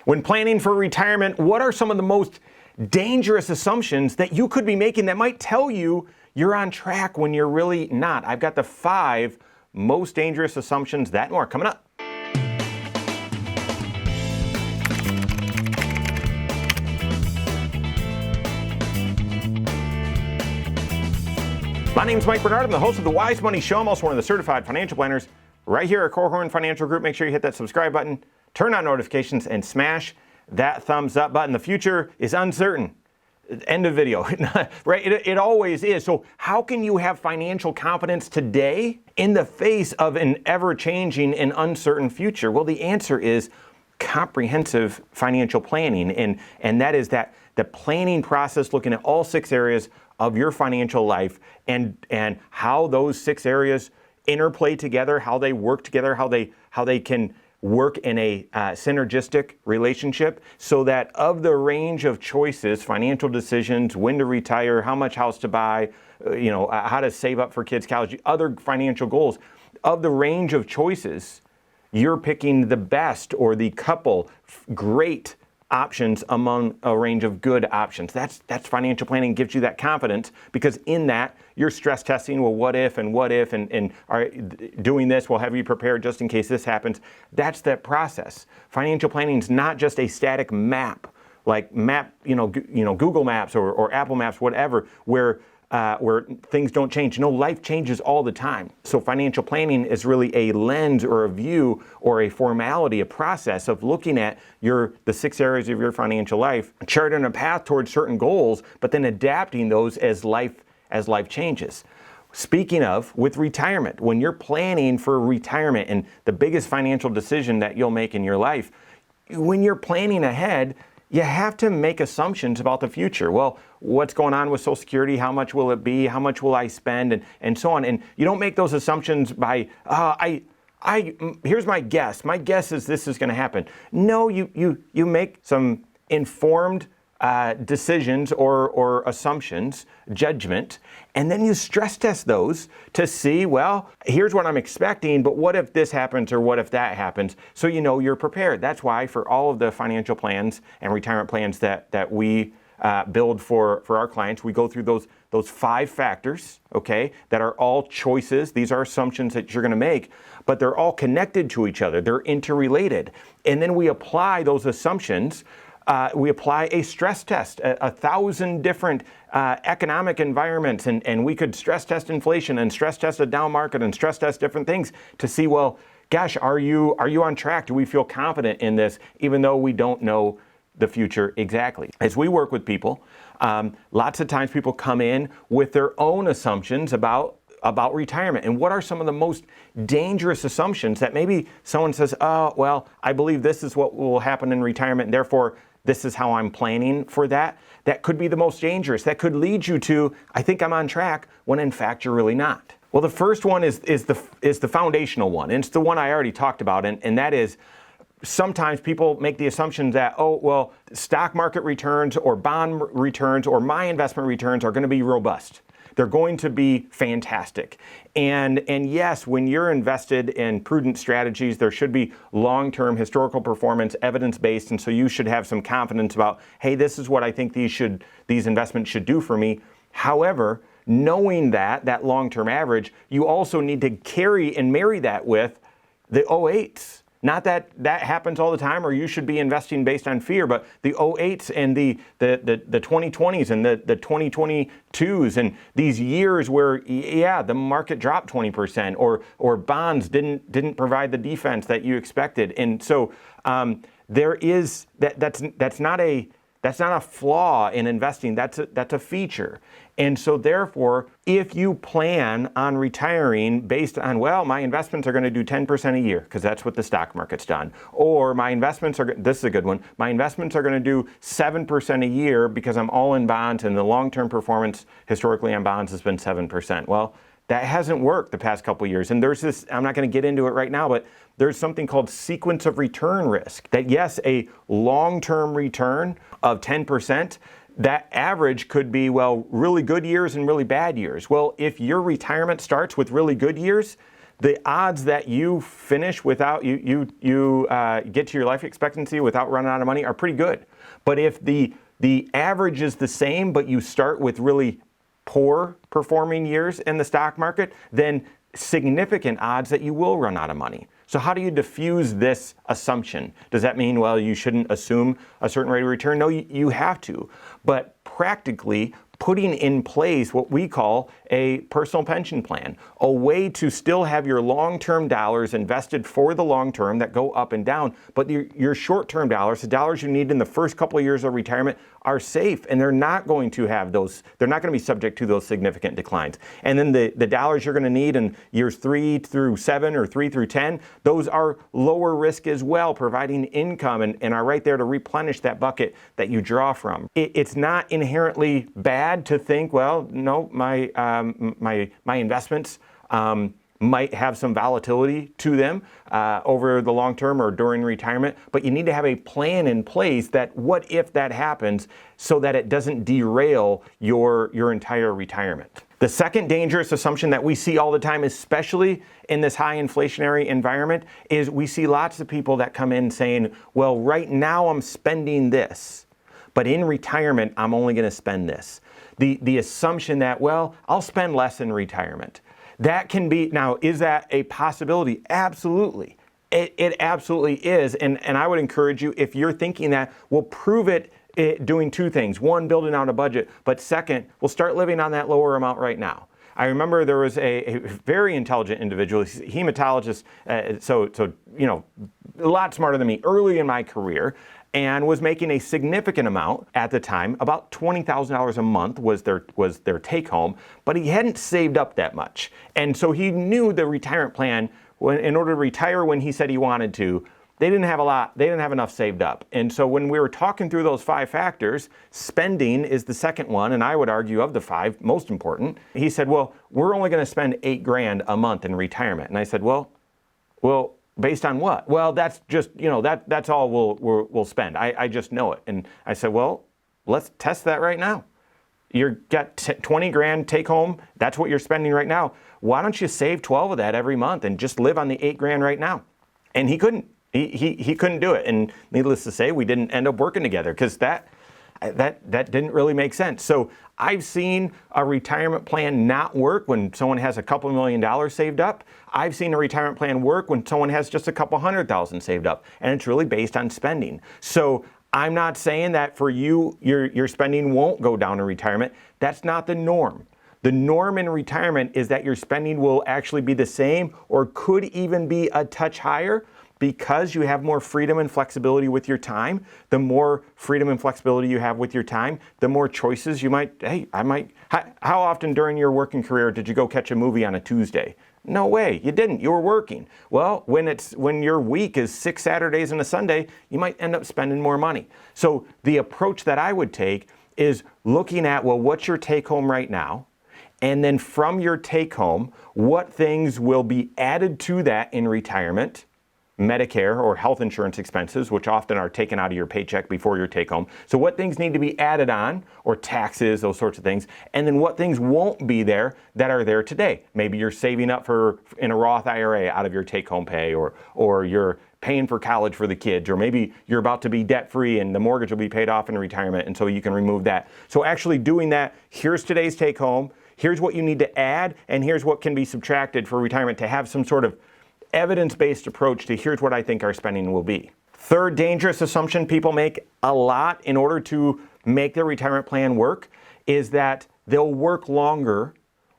When planning for retirement, what are some of the most dangerous assumptions that you could be making that might tell you you're on track when you're really not? I've got the 5 most dangerous assumptions, that and more, coming up. My name's Mike Bernard. I'm the host of the Wise Money Show. I'm also one of the certified financial planners right here at Korhorn Financial Group. Make sure you hit that subscribe button, turn on notifications, and smash that thumbs up button. The future is uncertain. End of video, right? It always is. So how can you have financial confidence today in the face of an ever-changing and uncertain future? Well, the answer is comprehensive financial planning. And that is that the planning process, looking at all 6 areas of your financial life and how those 6 areas interplay together, how they work together, how they can work in a synergistic relationship, so that of the range of choices, financial decisions, when to retire, how much house to buy, how to save up for kids' college, other financial goals, of the range of choices, you're picking the best or the couple great options among a range of good options. That's financial planning. Gives you that confidence, because in that you're stress testing, well, what if and are doing this will have you prepared just in case this happens. That's that process. Financial planning is not just a static map, like Google Maps or Apple Maps, whatever, where things don't change. No, life changes all the time. So financial planning is really a lens or a view or a formality, a process of looking at the 6 areas of your financial life, charting a path towards certain goals, but then adapting those as life changes. Speaking of, with retirement, when you're planning for retirement and the biggest financial decision that you'll make in your life, when you're planning ahead, you have to make assumptions about the future. Well, what's going on with Social Security? How much will it be? How much will I spend? And so on. And you don't make those assumptions by, here's my guess. My guess is this is going to happen. No, you make some informed decisions or assumptions, judgment, and then you stress test those to see, well, here's what I'm expecting, but what if this happens or what if that happens? So you're prepared. That's why for all of the financial plans and retirement plans that we build for our clients, we go through those 5 factors, okay, that are all choices. These are assumptions that you're going to make, but they're all connected to each other. They're interrelated. And then we apply those assumptions. We apply a stress test, 1,000 different economic environments, and we could stress test inflation and stress test a down market and stress test different things to see, well, gosh, are you on track? Do we feel confident in this, even though we don't know the future exactly? As we work with people, lots of times people come in with their own assumptions about retirement. And what are some of the most dangerous assumptions that maybe someone says, oh, well, I believe this is what will happen in retirement, and therefore this is how I'm planning for that. That could be the most dangerous. That could lead you to, I think I'm on track, when in fact you're really not. Well, the first one is the foundational one. And it's the one I already talked about, and that is sometimes people make the assumption that, oh, well, stock market returns or bond returns or my investment returns are going to be robust. They're going to be fantastic. And yes, when you're invested in prudent strategies, there should be long-term historical performance, evidence-based, and so you should have some confidence about, hey, this is what I think these investments should do for me. However, knowing that long-term average, you also need to carry and marry that with the 08s. Not that happens all the time, or you should be investing based on fear, but the 08s and the 2020s and the 2022s and these years where, yeah, the market dropped 20% or bonds didn't provide the defense that you expected. And so there is that's not a flaw in investing. That's a feature. And so therefore, if you plan on retiring based on, well, my investments are going to do 10% a year because that's what the stock market's done, or my investments are, this is a good one, my investments are going to do 7% a year because I'm all in bonds and the long-term performance historically on bonds has been 7%. Well, that hasn't worked the past couple of years. And there's this, I'm not going to get into it right now, but there's something called sequence of return risk. That yes, a long-term return of 10%, that average could be, well, really good years and really bad years. Well, if your retirement starts with really good years, the odds that you finish without, you get to your life expectancy without running out of money are pretty good. But if the average is the same, but you start with really poor performing years in the stock market, then significant odds that you will run out of money. So how do you diffuse this assumption? Does that mean, well, you shouldn't assume a certain rate of return? No, you have to. But practically, putting in place what we call a personal pension plan, a way to still have your long-term dollars invested for the long term that go up and down, but your short-term dollars, the dollars you need in the first couple of years of retirement, are safe, and they're not going to have those, they're not going to be subject to those significant declines. And then the dollars you're going to need in years 3 through 7 or 3 through 10, those are lower risk as well, providing income and are right there to replenish that bucket that you draw from. It's not inherently bad to think, well, no, my investments might have some volatility to them over the long term or during retirement, but you need to have a plan in place that what if that happens so that it doesn't derail your entire retirement. The second dangerous assumption that we see all the time, especially in this high inflationary environment, is we see lots of people that come in saying, well, right now I'm spending this, but in retirement I'm only going to spend this. The assumption that, well, I'll spend less in retirement. That can be, now, is that a possibility? Absolutely. It absolutely is. And I would encourage you, if you're thinking that, well, prove it doing two things. One, building out a budget. But second, we'll start living on that lower amount right now. I remember there was a very intelligent individual, hematologist, so you know, a lot smarter than me early in my career, and was making a significant amount at the time. About $20,000 a month was their take home, but he hadn't saved up that much. And so he knew the retirement plan, in order to retire when he said he wanted to, they didn't have enough saved up. And so when we were talking through those 5 factors, spending is the second one, and I would argue of the 5, most important. He said, well, we're only going to spend $8,000 a month in retirement. And I said, well, based on what? Well, that's just, you know, that's all we'll spend. I just know it. And I said, well, let's test that right now. You've got $20,000 take home. That's what you're spending right now. Why don't you save 12 of that every month and just live on the $8,000 right now? And he couldn't. He couldn't do it. And needless to say, we didn't end up working together because that didn't really make sense. So I've seen a retirement plan not work when someone has a couple $1 million saved up. I've seen a retirement plan work when someone has just a couple $100,000 saved up, and it's really based on spending. So I'm not saying that for you, your spending won't go down in retirement. That's not the norm. The norm in retirement is that your spending will actually be the same or could even be a touch higher, because you have more freedom and flexibility with your time. The more freedom and flexibility you have with your time, the more choices you might, how often during your working career did you go catch a movie on a Tuesday? No way, you didn't, you were working. Well, when your week is 6 Saturdays and a Sunday, you might end up spending more money. So the approach that I would take is looking at, well, what's your take home right now? And then from your take home, what things will be added to that in retirement? Medicare or health insurance expenses, which often are taken out of your paycheck before your take home. So what things need to be added on, or taxes, those sorts of things, and then what things won't be there that are there today. Maybe you're saving up in a Roth IRA out of your take home pay, or you're paying for college for the kids, or maybe you're about to be debt free and the mortgage will be paid off in retirement, and so you can remove that. So actually doing that, here's today's take home, here's what you need to add, and here's what can be subtracted for retirement to have some sort of evidence-based approach to here's what I think our spending will be. Third dangerous assumption people make a lot in order to make their retirement plan work is that they'll work longer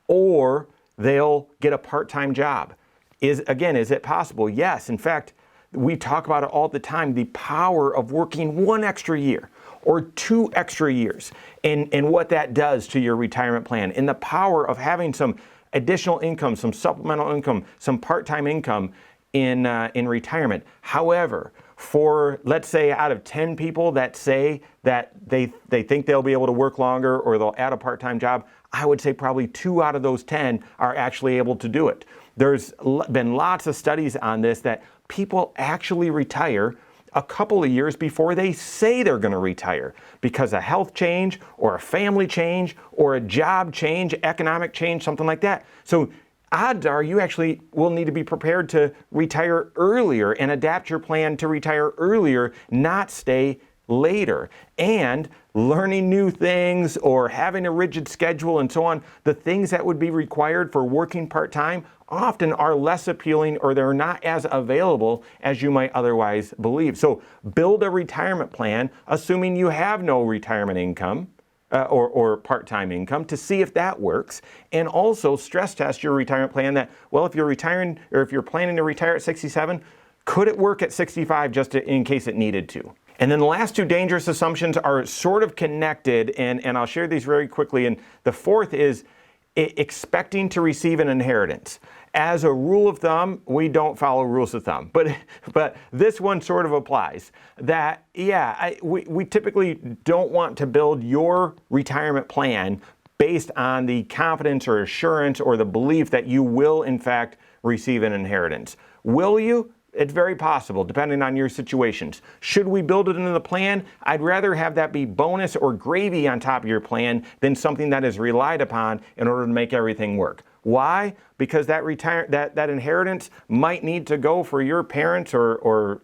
or they'll get a part-time job. Is it possible? Yes. In fact, we talk about it all the time, the power of working 1 extra year or 2 extra years and what that does to your retirement plan, and the power of having some additional income, some supplemental income, some part-time income in retirement. However, for, let's say, out of 10 people that say that they think they'll be able to work longer or they'll add a part-time job, I would say probably 2 out of those 10 are actually able to do it. There's been lots of studies on this that people actually retire a couple of years before they say they're going to retire because a health change or a family change or a job change, economic change, something like that. So odds are you actually will need to be prepared to retire earlier and adapt your plan to retire earlier, not stay later. And learning new things or having a rigid schedule and so on, the things that would be required for working part-time often are less appealing, or they're not as available as you might otherwise believe. So build a retirement plan, assuming you have no retirement income or part-time income, to see if that works. And also stress test your retirement plan that, well, if you're retiring or if you're planning to retire at 67, could it work at 65 just in case it needed to? And then the last two dangerous assumptions are sort of connected, and I'll share these very quickly. And the fourth is expecting to receive an inheritance. As a rule of thumb, we don't follow rules of thumb, but this one sort of applies. That, we typically don't want to build your retirement plan based on the confidence or assurance or the belief that you will, in fact, receive an inheritance. Will you? It's very possible, depending on your situations. Should we build it into the plan? I'd rather have that be bonus or gravy on top of your plan than something that is relied upon in order to make everything work. Why? Because that inheritance might need to go for your parents or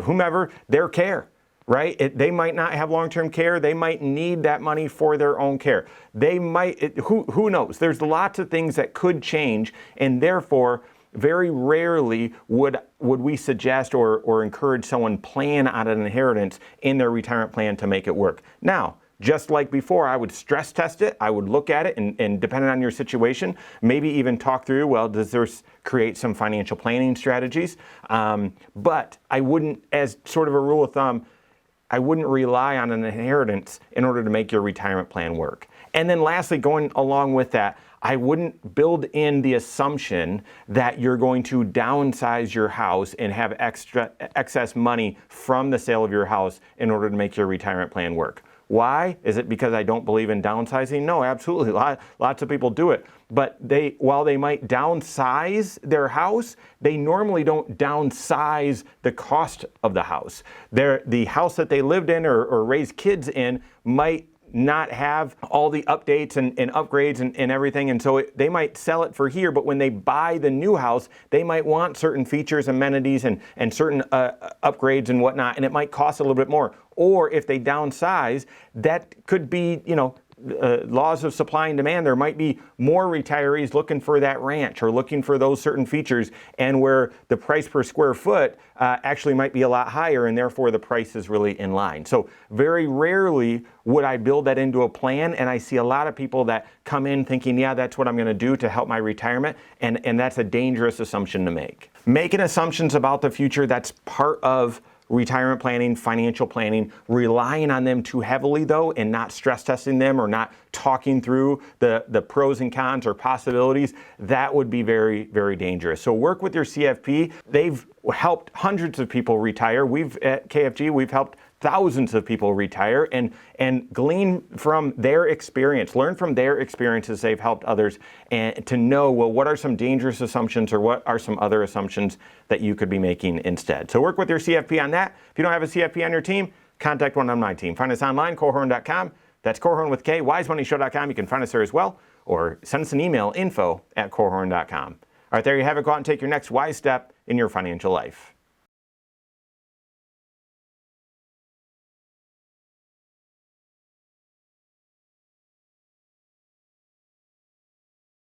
whomever, their care, right? They might not have long-term care. They might need that money for their own care. They might, who knows? There's lots of things that could change, and therefore, very rarely would we suggest or encourage someone plan on an inheritance in their retirement plan to make it work. Now, just like before, I would stress test it. I would look at it and depending on your situation, maybe even talk through, well, does this create some financial planning strategies? But I wouldn't, as sort of a rule of thumb, I wouldn't rely on an inheritance in order to make your retirement plan work. And then lastly, going along with that, I wouldn't build in the assumption that you're going to downsize your house and have excess money from the sale of your house in order to make your retirement plan work. Why? Is it because I don't believe in downsizing? No, absolutely. Lots of people do it. But while they might downsize their house, they normally don't downsize the cost of the house. The house that they lived in or raised kids in might not have all the updates and upgrades and everything, and so they might sell it for here, but when they buy the new house, they might want certain features, amenities, and certain upgrades and whatnot, and it might cost a little bit more. Or if they downsize, that could be, laws of supply and demand. There might be more retirees looking for that ranch or looking for those certain features, and where the price per square foot actually might be a lot higher, and therefore the price is really in line. So very rarely would I build that into a plan, and I see a lot of people that come in thinking, yeah, that's what I'm going to do to help my retirement, and that's a dangerous assumption to make. Making assumptions about the future, that's part of retirement planning, financial planning. Relying on them too heavily, though, and not stress testing them or not talking through the pros and cons or possibilities, that would be very, very dangerous. So work with your CFP. They've helped hundreds of people retire. At KFG, we've helped thousands of people retire, and glean from their experience, learn from their experiences they've helped others, and to know, well, what are some dangerous assumptions or what are some other assumptions that you could be making instead. So work with your CFP on that. If you don't have a CFP on your team, contact one on my team. Find us online, Korhorn.com. That's Korhorn with K, wisemoneyshow.com. You can find us there as well, or send us an email, info@Korhorn.com. All right, there you have it. Go out and take your next wise step in your financial life.